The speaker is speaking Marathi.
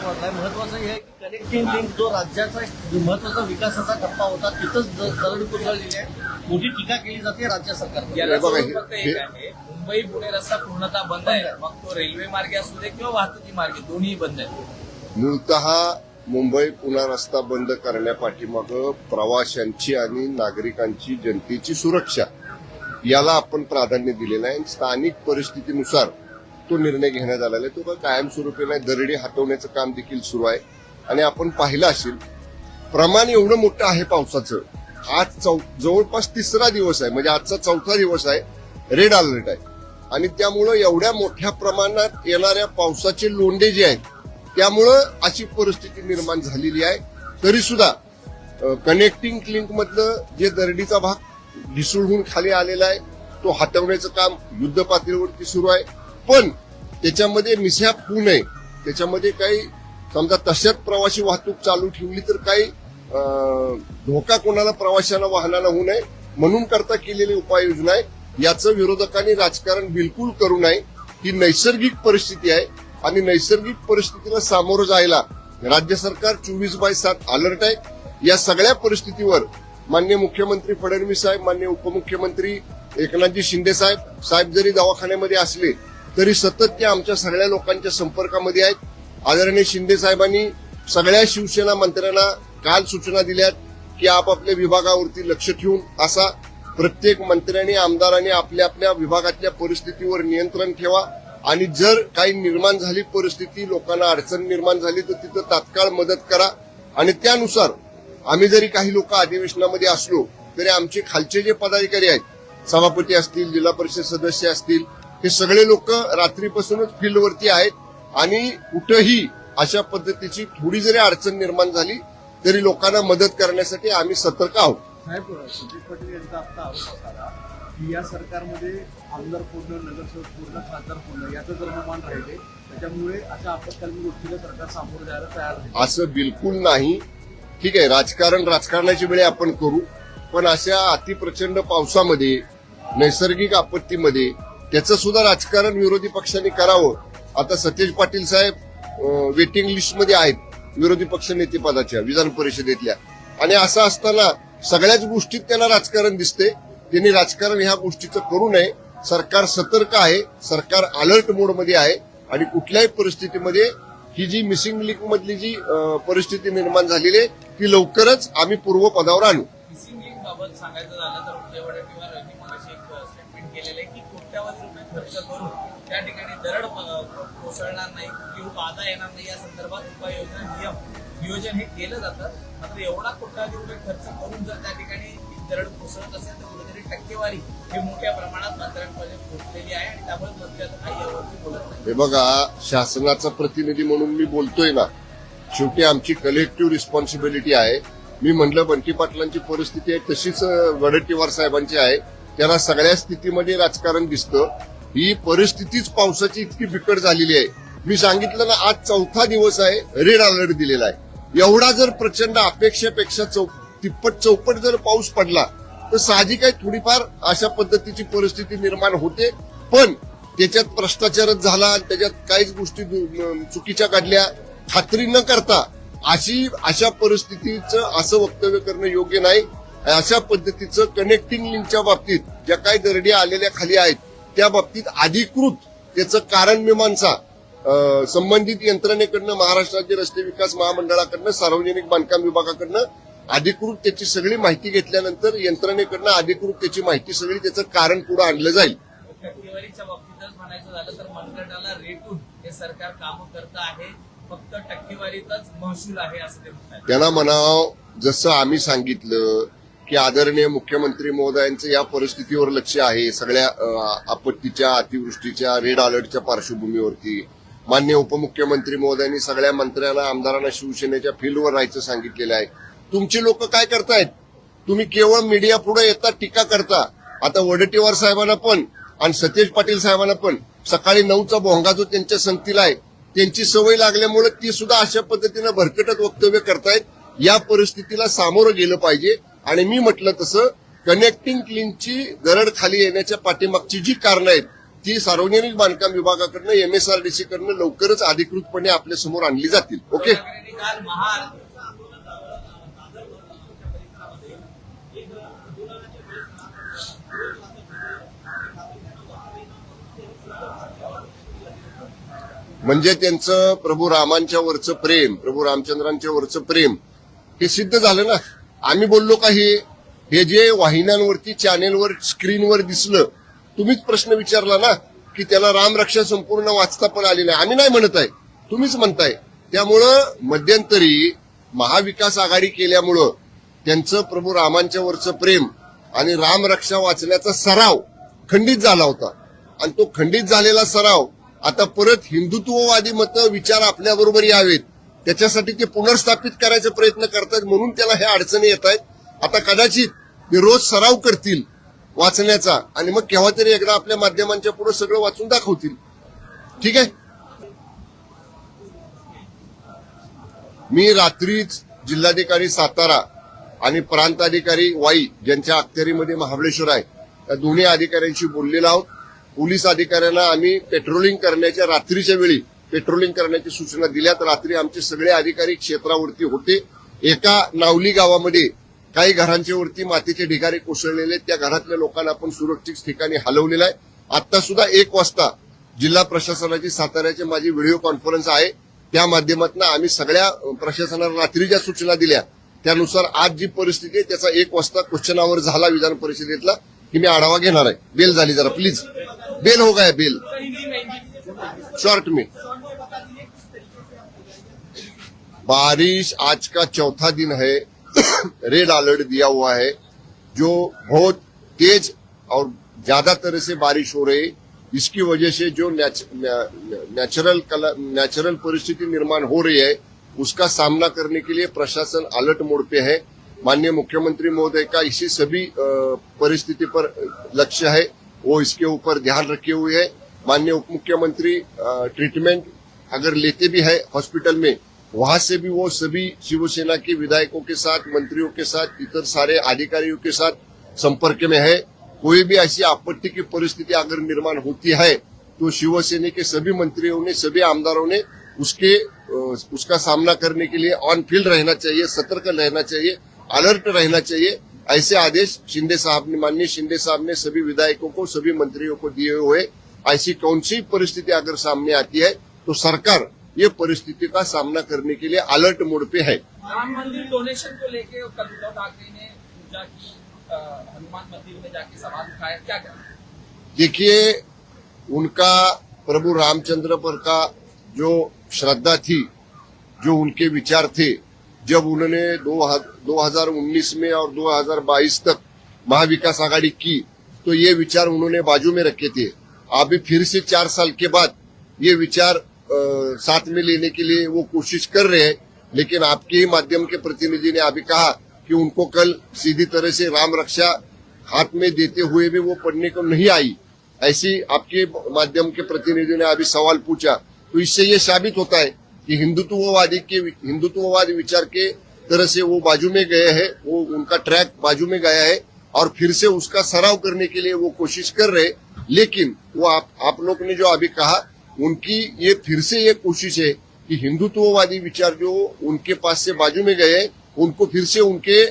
वाढलाय. महत्वाचं हे आहे की कनेक्टिंग लिंक जो राज्याचा महत्वाचा विकासाचा टप्पा होता तिथंच दरड कोसळलेली आहे. मोठी टीका केली जाते राज्य सरकारवर. याला सोडून फक्त एक आहे, मुंबई पुणे रस्ता पूर्णतः बंद आहे. मग तो रेल्वे मार्गे असू दे किंवा वाहतुकी मार्गे दोन्ही बंद आहे. मूलतः मुंबई पुणे रस्ता बंद करण्यापाठीमागं प्रवाशांची आणि नागरिकांची जनतेची सुरक्षा याला आपण प्राधान्य दिलेलं आहे. स्थानिक परिस्थितीनुसार तो निर्णय घेण्यात आलेला आहे. तो काय कायमस्वरूपी नाही, दरडी हटवण्याचं काम देखील सुरू आहे. आणि आपण पाहिलं असेल प्रमाण एवढं मोठं आहे पावसाचं. आज जवळपास तिसरा दिवस आहे, म्हणजे आजचा चौथा दिवस आहे, रेड अलर्ट आहे. आणि त्यामुळं एवढ्या मोठ्या प्रमाणात येणाऱ्या पावसाचे लोंढे जे आहेत त्यामुळं अशी परिस्थिती निर्माण झालेली आहे. तरी सुद्धा कनेक्टिंग लिंक मधलं जे दरडीचा भाग ढिसूळहून खाली आलेला आहे तो हटवण्याचं काम युद्ध पातळीवरती सुरू आहे. पण त्याच्यामध्ये मिसहॅप होऊ नये, त्याच्यामध्ये काही समजा तशाच प्रवासी वाहतूक चालू ठेवली तर काही धोका कोणाला प्रवाशांना वाहनाला होऊ नये म्हणून करता केलेली उपाययोजना आहे. याचं विरोधकांनी राजकारण बिलकुल करू नये. ही नैसर्गिक परिस्थिती आहे आणि नैसर्गिक परिस्थितीला सामोरं जायला राज्य सरकार 24/7 अलर्ट आहे. या सगळ्या परिस्थितीवर माननीय मुख्यमंत्री फडणवीस साहेब, माननीय उपमुख्यमंत्री एकनाथजी शिंदे साहेब जरी दवाखान्यामध्ये असले तरी सतत ते आमच्या सगळ्या लोकांच्या संपर्कामध्ये आहेत. आदरणीय शिंदे साहेबांनी सगळ्या शिवसेना मंत्र्यांना काल सूचना दिल्यात की आपापल्या विभागावरती लक्ष ठेवून असा प्रत्येक मंत्र्यांनी आमदारांनी आपल्या आपल्या विभागातल्या परिस्थितीवर नियंत्रण ठेवा आणि जर काही निर्माण झाली परिस्थिती, लोकांना अडचण निर्माण झाली तर तिथं तात्काळ मदत करा. आणि त्यानुसार आम्ही जरी काही लोक अधिवेशनामध्ये असलो तरी आमचे खालचे जे पदाधिकारी आहेत, सभापती असतील, जिल्हा परिषद सदस्य असतील, हे सगळे लोक रात्रीपासूनच फील्डवरती आहेत. आणि कुठंही अशा पद्धतीची थोडी जरी अडचण निर्माण झाली तरी लोकांना मदत करण्यासाठी आम्ही सतर्क आहोत. साहेब, सुजित पाटील यांचा आता आरोप होता की या सरकारमध्ये आमदार पूर्ण, नगरसेवक पूर्ण, खासदार पूर्ण याचं जर अनुमान राहिले त्याच्यामुळे अशा आपत्कालीन गोष्टीला सरकार सामोरं जायला तयार नाही. असं बिलकुल नाही. ठीक आहे, राजकारणाची वेळी आपण करू, पण अशा अतिप्रचंड पावसामध्ये, नैसर्गिक आपत्तीमध्ये त्याचं सुद्धा राजकारण विरोधी पक्षांनी करावं. आता सतेज पाटील साहेब वेटिंग लिस्टमध्ये आहेत विरोधी पक्ष नेते पदाच्या विधान परिषदेतल्या. आणि असं असताना सगळ्याच गोष्टीत त्यांना राजकारण दिसते. त्यांनी राजकारण ह्या गोष्टीचं करू नये. सरकार सतर्क आहे, सरकार अलर्ट मोडमध्ये आहे आणि कुठल्याही परिस्थितीमध्ये ही जी मिसिंग लिंक मधली जी परिस्थिती निर्माण झालेली आहे ती लवकरच आम्ही पूर्वपदावर आणू. मिसिंग लिंक बाबत सांगायचं झालं तर उदय वडेट्टीवार यांनी मगाशी एक स्टेटमेंट केलेलं आहे की कोट्यावधी रुपये खर्च करून त्या ठिकाणी दरड कोसळणार नाही किंवा बाधा येणार नाही या संदर्भात उपाययोजना नियोजन हे केलं जातं. मात्र एवढा कोट्यावधी रुपये खर्च करून जर त्या ठिकाणी दरड कोसळत असेल तर कुठेतरी टक्केवारी ही मोठ्या प्रमाणात मंत्र्यांपर्यंत पोहोचलेली आहे आणि त्यामुळे मंत्री आता काही यावरती बोलत नाही. हे बघा, शासनाचा प्रतिनिधी म्हणून मी बोलतोय ना, शेवटी आमची कलेक्टिव्ह रिस्पॉन्सिबिलिटी आहे. मी म्हणलं बंटी पाटलांची परिस्थिती आहे तशीच वडेट्टीवार साहेबांची आहे. त्यांना सगळ्या स्थितीमध्ये राजकारण दिसतं. ही परिस्थितीच पावसाची इतकी बिकट झालेली आहे. मी सांगितलं ना, आज चौथा दिवस आहे, रेड अलर्ट दिलेला आहे. एवढा जर प्रचंड अपेक्षेपेक्षा तिप्पट चौपट जर पाऊस पडला तर साहजिक आहे थोडीफार अशा पद्धतीची परिस्थिती निर्माण होते. पण त्याच्यात भ्रष्टाचारच झाला आणि त्याच्यात काहीच गोष्टी चुकीच्या घडल्या खात्री न करता अशा परिस्थितीचं असं वक्तव्य करणं योग्य नाही. अशा पद्धतीचं कनेक्टिंग लिंकच्या बाबतीत ज्या काही दरडी आलेल्या खाली आहेत त्या बाबतीत अधिकृत त्याचं कारण मीमांसा संबंधित यंत्रणेकडनं, महाराष्ट्र राज्य रस्ते विकास महामंडळाकडनं, सार्वजनिक बांधकाम विभागाकडनं अधिकृत त्याची सगळी माहिती घेतल्यानंतर यंत्रणेकडनं अधिकृत त्याची माहिती सगळी त्याचं कारण पुढे आणलं जाईल. टक्केवारीच्या बाबतीतच म्हणायचं झालं तर मनगटाला रेटून हे सरकार कामं करत आहे. फक्त टक्केवारीतच महसूल आहे असं ते म्हणतात. त्यांना म्हणावं, जसं आम्ही सांगितलं की आदरणीय मुख्यमंत्री महोदयांचं या परिस्थितीवर लक्ष आहे. सगळ्या आपत्तीच्या, अतिवृष्टीच्या, रेड अलर्टच्या पार्श्वभूमीवरती माननीय उपमुख्यमंत्री महोदयांनी सगळ्या मंत्र्यांना, आमदारांना शिवसेनेच्या फील्डवर राहायचं सांगितलेलं आहे. तुमचे लोक काय करतायत? तुम्ही केवळ मीडिया पुढे येता, टीका करता. आता वडेट्टीवार साहेबांना पण आणि सतेज पाटील साहेबांना पण सकाळी 9चा भोंगा जो त्यांच्या संगतीला आहे त्यांची सवय लागल्यामुळे ती सुद्धा अशा पद्धतीनं भरकटत वक्तव्य करतायत. या परिस्थितीला सामोरं गेलं पाहिजे. आणि मी म्हटलं तसं कनेक्टिंग लिंकची दरड खाली येण्याच्या पाठीमागची जी कारणं आहेत ती सार्वजनिक बांधकाम विभागाकडनं MSRDC कडनं लवकरच अधिकृतपणे आपल्या समोर आणली जातील. ओके. ठाकरेंनी काल महाआरती म्हणजे त्यांचं प्रभू रामांच्या वरचं प्रेम, प्रभू रामचंद्रांच्या वरचं प्रेम हे सिद्ध झालं ना. आम्ही बोललो का हे जे वाहिन्यांवरती चॅनेलवर स्क्रीनवर दिसलं, तुम्हीच प्रश्न विचारला ना की त्याला रामरक्षा संपूर्ण वाचता पण आली नाही. आम्ही नाही म्हणत आहे, तुम्हीच म्हणताय. त्यामुळं मध्यंतरी महाविकास आघाडी केल्यामुळं त्यांचं प्रभू रामांच्या वरचं प्रेम आणि रामरक्षा वाचण्याचा सराव खंडित झाला होता. आणि तो खंडित झालेला सराव आता परत हिंदुत्ववादी मतं विचार आपल्याबरोबर यावेत त्याच्यासाठी ते पुनर्स्थापित करायचा प्रयत्न करतात, म्हणून त्याला हे अडचणी येत आहेत. आता कदाचित ते रोज सराव करतील वाचण्याचा आणि मग केव्हा तरी एकदा आपल्या माध्यमांच्या पुढे सगळं वाचून दाखवतील. ठीक आहे. मी रात्रीच जिल्हाधिकारी सातारा आणि प्रांताधिकारी वाई ज्यांच्या अखत्यारीमध्ये महाबळेश्वर आहे त्या दोन्ही अधिकाऱ्यांशी बोललेलो आहोत. पोलीस अधिकाऱ्यांना आम्ही पेट्रोलिंग करण्याच्या रात्रीच्या वेळी पेट्रोलिंग करण्याची सूचना दिल्यात. रात्री आमचे सगळे अधिकारी क्षेत्रावरती होते. एका नावली गावामध्ये काही घरांच्या वरती मातीचे ढिगारे कोसळलेले, त्या घरातल्या लोकांना आपण सुरक्षित ठिकाणी हलवलेलं आहे. आता सुद्धा 1 वाजता जिल्हा प्रशासनाची साताऱ्याची माझी व्हिडिओ कॉन्फरन्स आहे, त्या माध्यमातून आम्ही सगळ्या प्रशासनाला रात्री ज्या सूचना दिल्या त्यानुसार आज जी परिस्थिती आहे त्याचा 1 वाजता क्वेश्चन आवर झाला विधान परिषदेतला की मी आढावा घेणार आहे. बेल झाली जरा प्लीज, बेल हो गया बेल शॉर्ट में. बारिश आज का चौथा दिन है, रेड अलर्ट दिया हुआ है, जो बहुत तेज और ज्यादा तरह से बारिश हो रही है. इसकी वजह से जो नेचुरल परिस्थिति निर्माण हो रही है उसका सामना करने के लिए प्रशासन अलर्ट मोड पे है. माननीय मुख्यमंत्री महोदय का इसी सभी परिस्थिति पर लक्ष्य है, वो इसके ऊपर ध्यान रखे हुए है. माननीय उप मुख्यमंत्री ट्रीटमेंट अगर लेते भी है हॉस्पिटल में, वहां से भी वो सभी शिवसेना के विधायकों के साथ, मंत्रियों के साथ, इतर सारे अधिकारियों के साथ संपर्क में है. कोई भी ऐसी आपत्ति की परिस्थिति अगर निर्माण होती है तो शिवसेना के सभी मंत्रियों ने, सभी आमदारों ने उसका सामना करने के लिए ऑन फील्ड रहना चाहिए, सतर्क रहना चाहिए, अलर्ट रहना चाहिए. ऐसे आदेश माननीय शिंदे साहब ने सभी विधायकों को, सभी मंत्रियों को दिए हुए. ऐसी कौन सी परिस्थिति अगर सामने आती है तो सरकार ये परिस्थिति का सामना करने के लिए अलर्ट मोड पे है. राम मंदिर डोनेशन को लेके कल उद्धव ठाकरे ने पूजा की, हनुमान मंदिर में जाके सवाल उठाया, क्या कहना? देखिए, उनका प्रभु रामचंद्र पर का जो श्रद्धा थी, जो उनके विचार थे, जब उन्होंने 2019 में और 2022 तक महाविकास आघाड़ी की तो ये विचार उन्होंने बाजू में रखे थे. अभी फिर से 4 साल के बाद ये विचार साथ में लेने के लिए वो कोशिश कर रहे हैं. लेकिन आपके ही माध्यम के प्रतिनिधि ने अभी कहा कि उनको कल सीधी तरह से राम रक्षा हाथ में देते हुए भी वो पढ़ने को नहीं आई. ऐसी आपके माध्यम के प्रतिनिधि ने अभी सवाल पूछा. तो इससे ये साबित होता है कि हिंदुत्ववादी विचार के तरह से वो बाजू में गए हैं, वो उनका ट्रैक बाजू में गया है और फिर से उसका सराव करने के लिए वो कोशिश कर रहे. लेकिन वो आप लोग ने जो अभी कहा, उनकी ये फिर से ये कोशिश है कि हिंदुत्ववादी विचार जो उनके पास से बाजू में गए, उनको फिर से उनके